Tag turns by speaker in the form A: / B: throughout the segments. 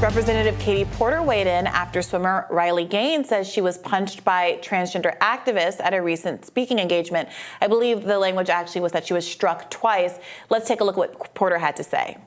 A: Representative Katie Porter weighed in after swimmer Riley Gaines says she was punched by transgender activists at a recent speaking engagement. I believe the language actually was that she was struck twice. Let's take a look at what Porter had to say.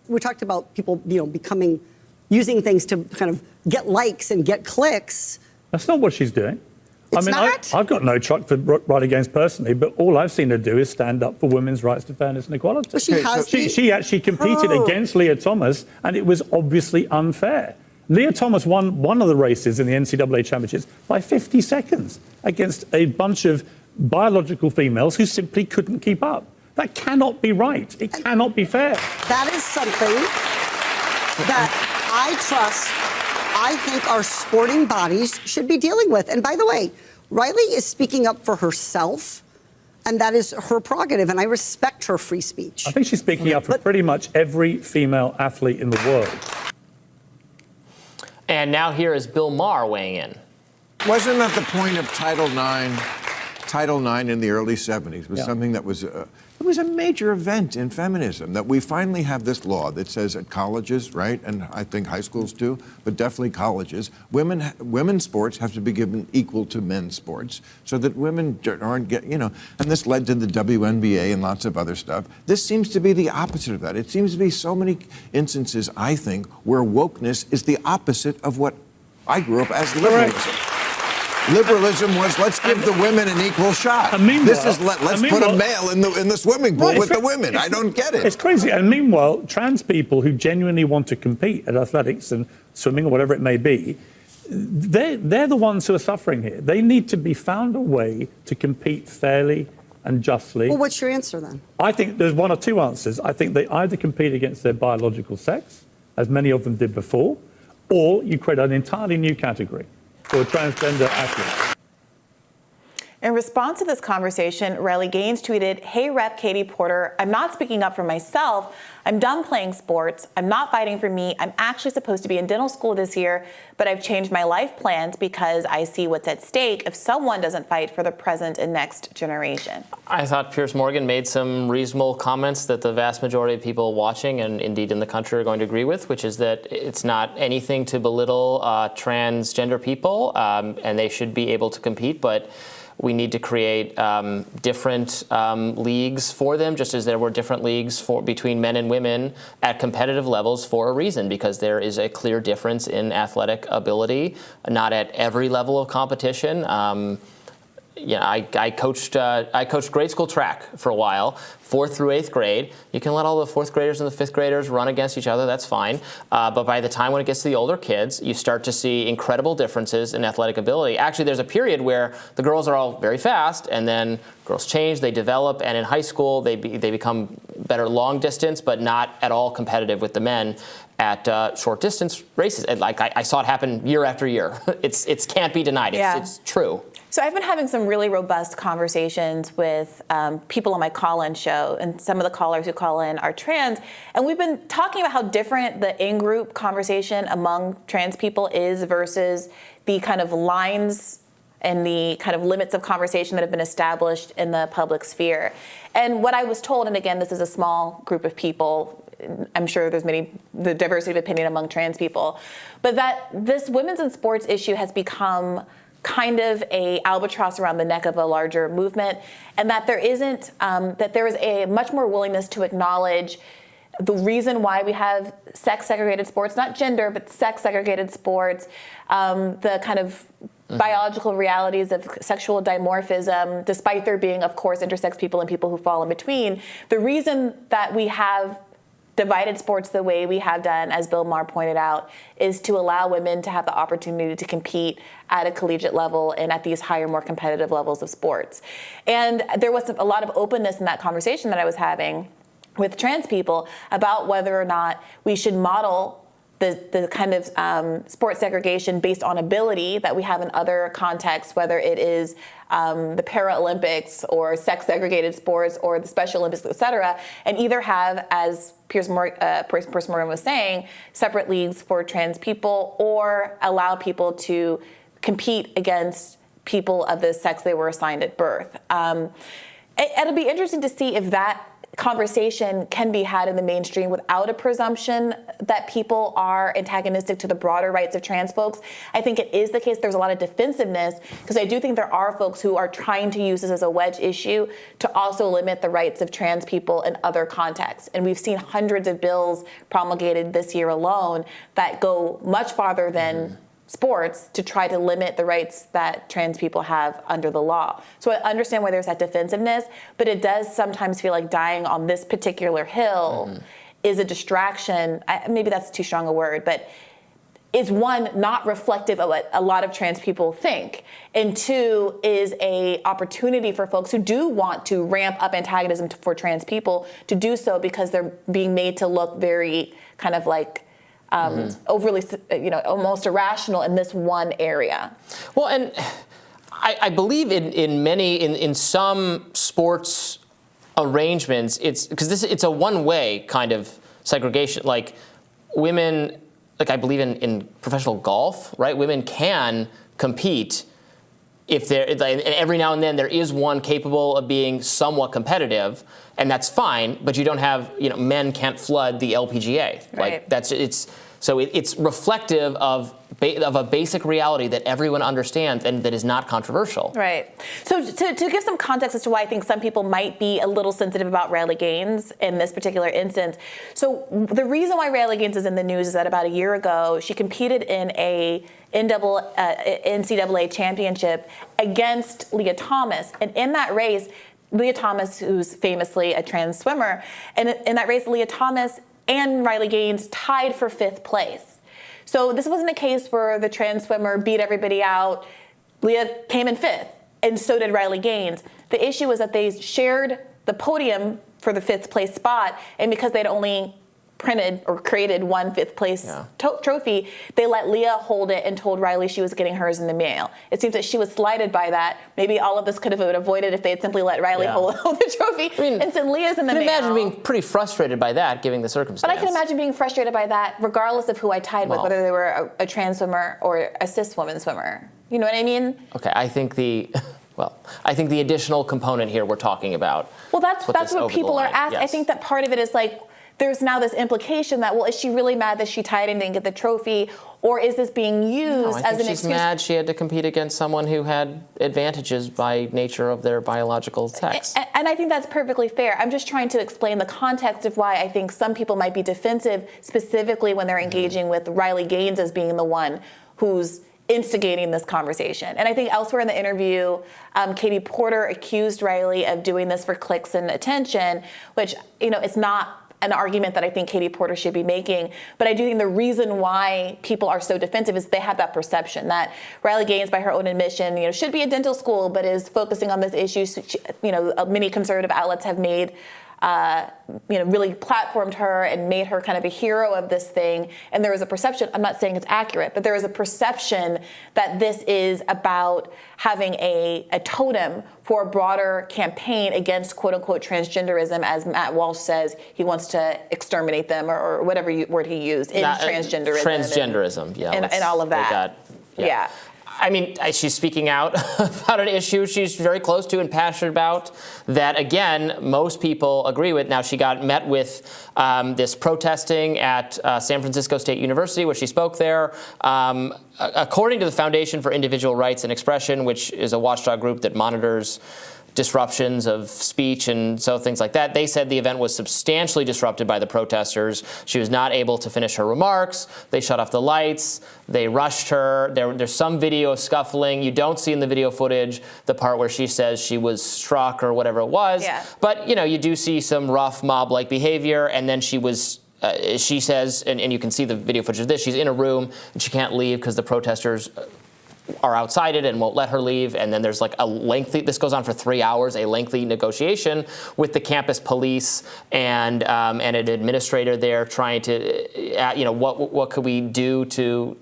B: We talked about people, using things to kind of get likes and get clicks.
C: That's not what she's doing.
B: It's not?
C: I've got no truck for Riley Gaines personally, but all I've seen her do is stand up for women's rights to fairness and equality.
B: Well,
C: she actually competed against Leah Thomas, and it was obviously unfair. Leah Thomas won one of the races in the NCAA championships by 50 seconds against a bunch of biological females who simply couldn't keep up. That cannot be right. It cannot be fair.
B: That is something that I think our sporting bodies should be dealing with. And by the way, Riley is speaking up for herself, and that is her prerogative, and I respect her free speech.
C: I think she's speaking up for pretty much every female athlete in the world.
D: And now here is Bill Maher weighing in.
E: Wasn't that the point of Title IX? Title IX in the early 70s was something that was it was a major event in feminism, that we finally have this law that says at colleges, right, and I think high schools too, but definitely colleges, women's sports have to be given equal to men's sports so that women aren't and this led to the WNBA and lots of other stuff. This seems to be the opposite of that. It seems to be so many instances, I think, where wokeness is the opposite of what I grew up as liberalism. Liberalism was, let's give the women an equal shot. This is let's put a male in the swimming pool with the women. I don't get it.
C: It's crazy. And meanwhile, trans people who genuinely want to compete at athletics and swimming or whatever it may be, they're the ones who are suffering here. They need to be found a way to compete fairly and justly.
B: Well, what's your answer then?
C: I think there's one or two answers. I think they either compete against their biological sex, as many of them did before, or you create an entirely new category for transgender athletes.
A: In response to this conversation, Riley Gaines tweeted, "Hey, Rep. Katie Porter, I'm not speaking up for myself. I'm done playing sports. I'm not fighting for me. I'm actually supposed to be in dental school this year, but I've changed my life plans because I see what's at stake if someone doesn't fight for the present and next generation."
D: I thought Piers Morgan made some reasonable comments that the vast majority of people watching and indeed in the country are going to agree with, which is that it's not anything to belittle transgender people, and they should be able to compete, but we need to create different leagues for them, just as there were different leagues between men and women at competitive levels for a reason, because there is a clear difference in athletic ability, not at every level of competition. I coached grade school track for a while, 4th through 8th grade. You can let all the 4th graders and the 5th graders run against each other, that's fine. But by the time when it gets to the older kids, you start to see incredible differences in athletic ability. Actually, there's a period where the girls are all very fast, and then girls change, they develop, and in high school they become better long distance, but not at all competitive with the men at short distance races. And I saw it happen year after year. It can't be denied. It's true.
A: So I've been having some really robust conversations with people on my call-in show, and some of the callers who call in are trans, and we've been talking about how different the in-group conversation among trans people is versus the kind of lines and the kind of limits of conversation that have been established in the public sphere. And what I was told, and again, this is a small group of people, I'm sure there's the diversity of opinion among trans people, but that this women's in sports issue has become kind of a albatross around the neck of a larger movement, and that there isn't, that there is a much more willingness to acknowledge the reason why we have sex-segregated sports, not gender, but sex-segregated sports, the kind of biological realities of sexual dimorphism, despite there being, of course, intersex people and people who fall in between. The reason that we have divided sports the way we have done, as Bill Maher pointed out, is to allow women to have the opportunity to compete at a collegiate level and at these higher, more competitive levels of sports. And there was a lot of openness in that conversation that I was having with trans people about whether or not we should model the kind of sports segregation based on ability that we have in other contexts, whether it is the Paralympics or sex-segregated sports or the Special Olympics, et cetera, and either have, as Piers Morgan was saying, separate leagues for trans people, or allow people to compete against people of the sex they were assigned at birth. It'll be interesting to see if that conversation can be had in the mainstream without a presumption that people are antagonistic to the broader rights of trans folks. I think it is the case. There's a lot of defensiveness because I do think there are folks who are trying to use this as a wedge issue to also limit the rights of trans people in other contexts. And we've seen hundreds of bills promulgated this year alone that go much farther than sports to try to limit the rights that trans people have under the law. So I understand why there's that defensiveness, but it does sometimes feel like dying on this particular hill is a distraction. Maybe that's too strong a word, but is one, not reflective of what a lot of trans people think, and two, is a opportunity for folks who do want to ramp up antagonism for trans people to do so because they're being made to look very kind of like overly, almost irrational in this one area.
D: Well, and I believe in some sports arrangements, it's a one-way kind of segregation. Like women, like I believe in professional golf, right? Women can compete if there, and every now and then there is one capable of being somewhat competitive, and that's fine. But you don't have, men can't flood the LPGA.
A: Right.
D: Like it's reflective of a basic reality that everyone understands and that is not controversial.
A: Right. So to give some context as to why I think some people might be a little sensitive about Riley Gaines in this particular instance. So the reason why Riley Gaines is in the news is that about a year ago, she competed in a NCAA championship against Leah Thomas. And in that race, Leah Thomas, who's famously a trans swimmer, and in that race, Leah Thomas and Riley Gaines tied for 5th place. So this wasn't a case where the trans swimmer beat everybody out. Leah came in 5th, and so did Riley Gaines. The issue was that they shared the podium for the 5th place spot, and because they'd only printed or created one 5th place trophy, they let Leah hold it and told Riley she was getting hers in the mail. It seems that she was slighted by that. Maybe all of this could have been avoided if they had simply let Riley hold the trophy and sent Leah's in the mail.
D: I can imagine being pretty frustrated by that, given the circumstance.
A: But I can imagine being frustrated by that regardless of who I tied with, whether they were a trans swimmer or a cis woman swimmer. You know what I mean?
D: Okay, I think the additional component here we're talking about.
A: Well, that's what people are asking.
D: Yes.
A: I think that part of it is like, there's now this implication that, well, is she really mad that she tied and didn't get the trophy? Or is this being used as an excuse?
D: She's mad she had to compete against someone who had advantages by nature of their biological sex.
A: And I think that's perfectly fair. I'm just trying to explain the context of why I think some people might be defensive, specifically when they're engaging with Riley Gaines as being the one who's instigating this conversation. And I think elsewhere in the interview, Katie Porter accused Riley of doing this for clicks and attention, which, it's not an argument that I think Katie Porter should be making. But I do think the reason why people are so defensive is they have that perception that Riley Gaines, by her own admission, should be a dental school, but is focusing on this issue. Many conservative outlets have made really platformed her and made her kind of a hero of this thing. And there is a perception, I'm not saying it's accurate, but there is a perception that this is about having a totem for a broader campaign against quote unquote transgenderism, as Matt Walsh says he wants to exterminate them or whatever word he used in transgenderism.
D: Transgenderism,
A: and all of that. Yeah.
D: I mean, she's speaking out about an issue she's very close to and passionate about that, again, most people agree with. Now, she got met with this protesting at San Francisco State University, where she spoke there. According to the Foundation for Individual Rights and Expression, which is a watchdog group that monitors disruptions of speech and so things like that. They said the event was substantially disrupted by the protesters. She was not able to finish her remarks. They shut off the lights. They rushed her. There's some video of scuffling. You don't see in the video footage the part where she says she was struck or whatever it was.
A: Yeah.
D: But, you do see some rough mob-like behavior. And then she says, and you can see the video footage of this, she's in a room and she can't leave because the protesters are outside it and won't let her leave. And then there's like this goes on for 3 hours, a lengthy negotiation with the campus police and an administrator there trying to, what could we do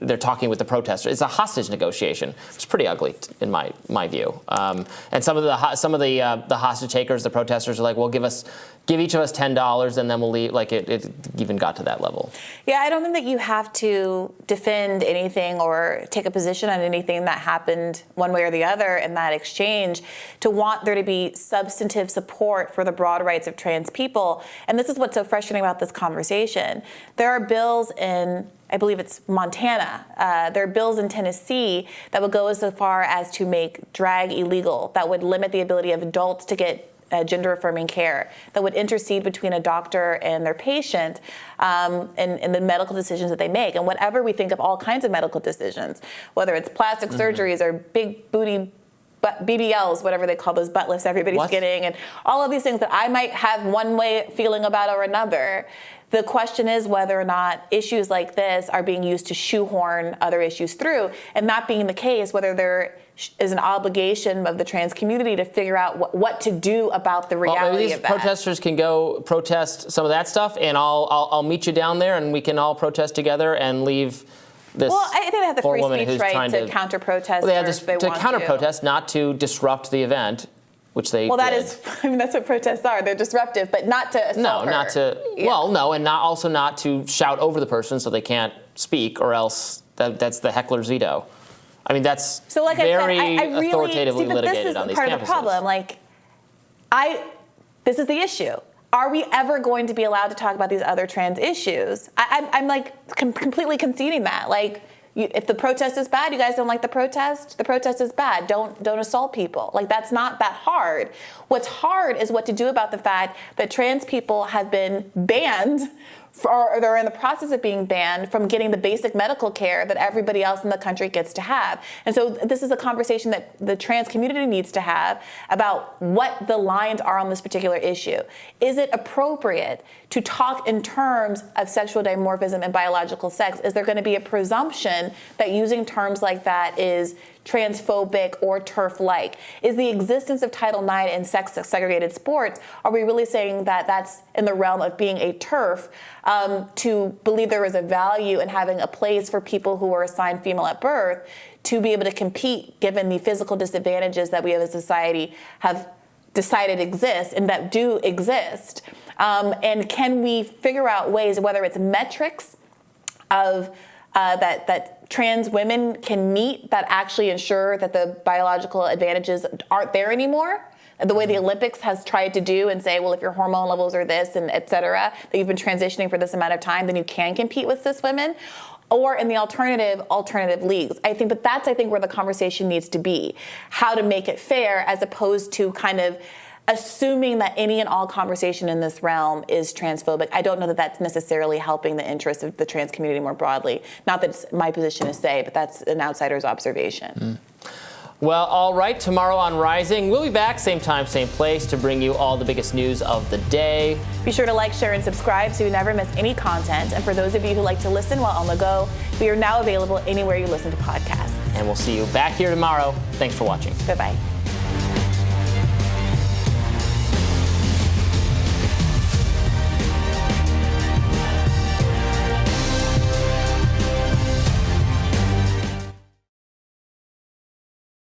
D: they're talking with the protesters. It's a hostage negotiation. It's pretty ugly in my view. And some of the hostage takers, the protesters are like, well, give each of us $10 and then we'll leave. Like it even got to that level.
A: Yeah, I don't think that you have to defend anything or take a position on anything anything that happened one way or the other in that exchange, to want there to be substantive support for the broad rights of trans people. And this is what's so frustrating about this conversation. There are bills in, I believe it's Montana, there are bills in Tennessee that would go so far as to make drag illegal, that would limit the ability of adults to get gender-affirming care, that would intercede between a doctor and their patient in the medical decisions that they make. And whatever we think of all kinds of medical decisions, whether it's plastic surgeries or big booty BBLs, whatever they call those butt lifts everybody's getting, and all of these things that I might have one way feeling about or another. The question is whether or not issues like this are being used to shoehorn other issues through, and that being the case, whether there is an obligation of the trans community to figure out what to do about the reality of that.
D: Protesters can go protest some of that stuff, and I'll meet you down there, and we can all protest together and leave this.
A: Well, I think they have the
D: poor
A: free
D: woman
A: speech
D: who's
A: right
D: trying
A: to counter-protest.
D: Well, they have
A: if they
D: to
A: want
D: counter-protest, not to disrupt the event, which they
A: Well, that
D: did.
A: is, I mean, that's what protests are. They're disruptive, but not to assault her.
D: Not to.
A: Yeah.
D: Well, no, and not to shout over the person so they can't speak, or else that's the heckler's veto. I mean, that's
A: So, like
D: very
A: I said, I really,
D: authoritatively
A: but
D: litigated
A: this is
D: on these
A: part
D: campuses.
A: of the problem. Like, this is the issue. Are we ever going to be allowed to talk about these other trans issues? I'm like completely conceding that. Like, if the protest is bad, you guys don't like the protest is bad. Don't assault people. Like, that's not that hard. What's hard is what to do about the fact that trans people have been banned, or they're in the process of being banned from getting the basic medical care that everybody else in the country gets to have. And so this is a conversation that the trans community needs to have about what the lines are on this particular issue. Is it appropriate to talk in terms of sexual dimorphism and biological sex? Is there going to be a presumption that using terms like that is transphobic or turf-like? Is the existence of Title IX in sex-segregated sports, are we really saying that that's in the realm of being a turf, to believe there is a value in having a place for people who are assigned female at birth to be able to compete given the physical disadvantages that we as a society have decided exist and that do exist? And can we figure out ways, whether it's metrics of that trans women can meet that actually ensure that the biological advantages aren't there anymore? The way the Olympics has tried to do and say, well, if your hormone levels are this and et cetera, that you've been transitioning for this amount of time, then you can compete with cis women. Or in the alternative leagues. I think where the conversation needs to be. How to make it fair, as opposed to kind of assuming that any and all conversation in this realm is transphobic. I don't know that that's necessarily helping the interests of the trans community more broadly. Not that it's my position to say, but that's an outsider's observation.
D: Well, all right, tomorrow on Rising, we'll be back, same time, same place, to bring you all the biggest news of the day.
A: Be sure to like, share, and subscribe so you never miss any content. And for those of you who like to listen while on the go, we are now available anywhere you listen to podcasts.
D: And we'll see you back here tomorrow. Thanks for watching.
A: Bye-bye.